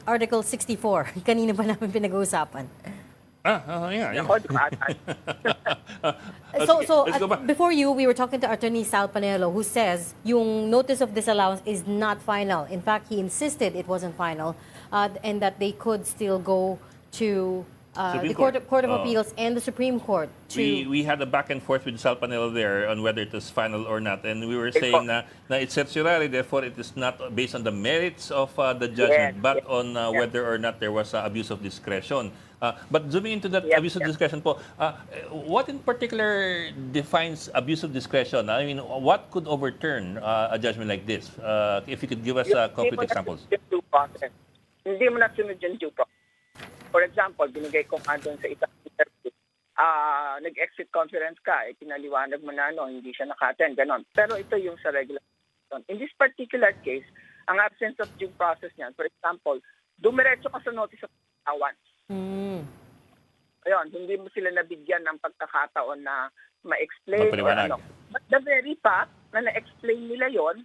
Article 64. Kanina pa namin pinag-uusapan. Yeah. Ako, di ba? So Let's go back. before you, we were talking to Attorney Sal Panelo, who says yung notice of disallowance is not final. In fact, he insisted it wasn't final, and that they could still go to Supreme the Court. Court of Appeals and the Supreme Court to... We had a back and forth with Sal Panelo there on whether it was final or not, and we were saying na it's certiorari, therefore it is not based on the merits of the judgment, Yes, but yes, on whether or not there was abuse of discretion. But zooming into that Yep, abuse of yep. discretion po, what in particular defines abuse of discretion? I mean, what could overturn a judgment like this? If you could give us concrete examples. Hindi mo nasunod yung due process. For example, binigay ko nga doon sa isang interview, nag-exit conference ka, pinaliwanag mo na hindi siya naka-attend, ganon. Pero ito yung sa regular. In this particular case, ang absence of due process niyan, for example, dumiretso ka sa notice of allowance. Ayun, hindi mo sila nabigyan ng pagkakataon na ma-explain or Magpaliwanag. ano. But the very fact na na-explain nila yon,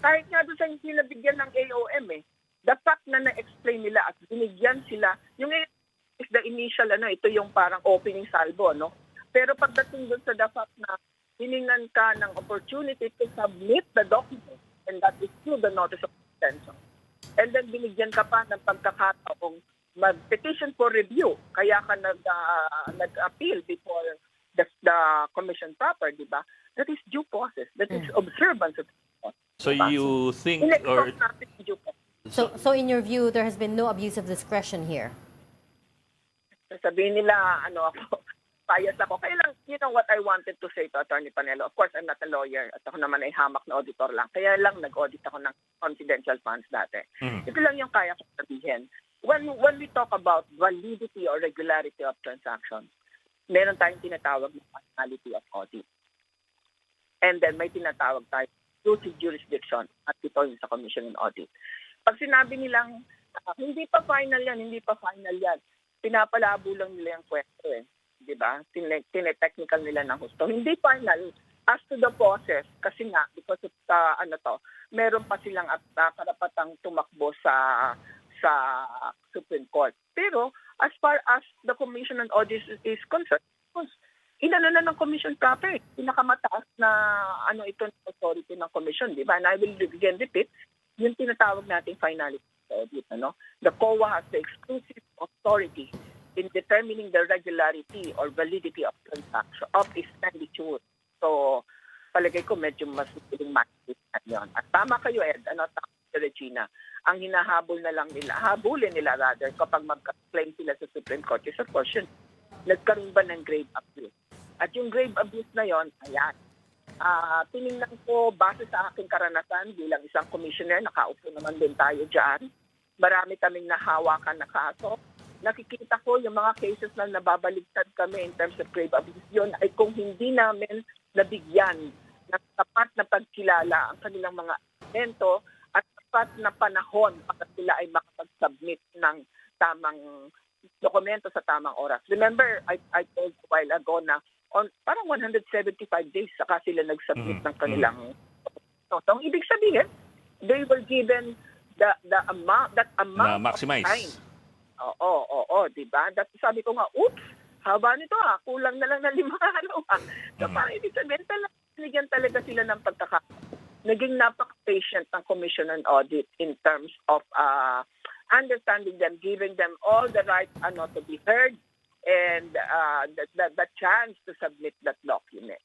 kahit nga doon sa hindi nabigyan ng AOM the fact na na-explain nila at binigyan sila, yung is the initial, ito yung parang opening salvo, no? Pero pagdating doon sa the fact na hiningan ka ng opportunity to submit the document, and that is through the notice of extension. And then binigyan ka pa ng pagkakataong mag-petition for review. Kaya ka nag-appeal before the commission proper, di ba? That is due process. That is observance of due process. So you think, or In-exhaust natin yung due process. So in your view, there has been no abuse of discretion here? Sabihin nila, ako, bias ako. Kaya lang, you know what I wanted to say to Attorney Panelo. Of course, I'm not a lawyer at ako naman ay hamak na auditor lang. Kaya lang nag-audit ako ng confidential funds dati. Ito lang yung kaya ko sabihin. When we talk about validity or regularity of transactions, meron tayong tinatawag na finality of audit. And then may tinatawag tayo exclusive jurisdiction at ito yung sa Commission on Audit. Pag sinabi nilang, hindi pa final yan, pinapalabo lang nila yung kwento di ba? Tinetechnical nila ng husto. Hindi final as to the process kasi nga because of meron pa silang karapatang tumakbo sa Supreme Court. Pero as far as the Commission on Audit is concerned, inano na ng Commission proper, pinakamataas na ito ng authority ng Commission, di ba? And I will again repeat, yung tinatawag nating finality audit, The COA has the exclusive authority in determining the regularity or validity of transaction of expenditure. So, palagay ko medyo mas piling matitisan yun. At tama kayo, Ed, tama si Regina. Ang hinahabol na lang nila, habulin nila rather, kapag mag-claim sila sa Supreme Court is of course yun, nagkaroon ba ng grave abuse? At yung grave abuse na yon, ayan. Tinignan ko, base sa aking karanasan bilang isang commissioner, nakaupo naman din tayo dyan. Marami kaming nahawakan na kaso. Nakikita ko yung mga cases na nababaligtad kami in terms of grave abuse yun ay kung hindi namin nabigyan ng tapat na pagkilala ang kanilang mga elemento at tapat na panahon para sila ay makapag-submit ng tamang dokumento sa tamang oras. Remember, I told a while ago na on parang 175 days saka sila nag-submit ng kanilang so ang ibig sabihin, they were given the amount na maximize. of time. Oo, di ba? Sabi ko nga, oops, haba nito kulang na lang ng 5 araw So parang ibig sabihin binigyan talaga sila ng pagkakataon. Naging napaka-patient ng Commission on Audit in terms of understanding them, giving them all the rights to be heard and the chance to submit that document.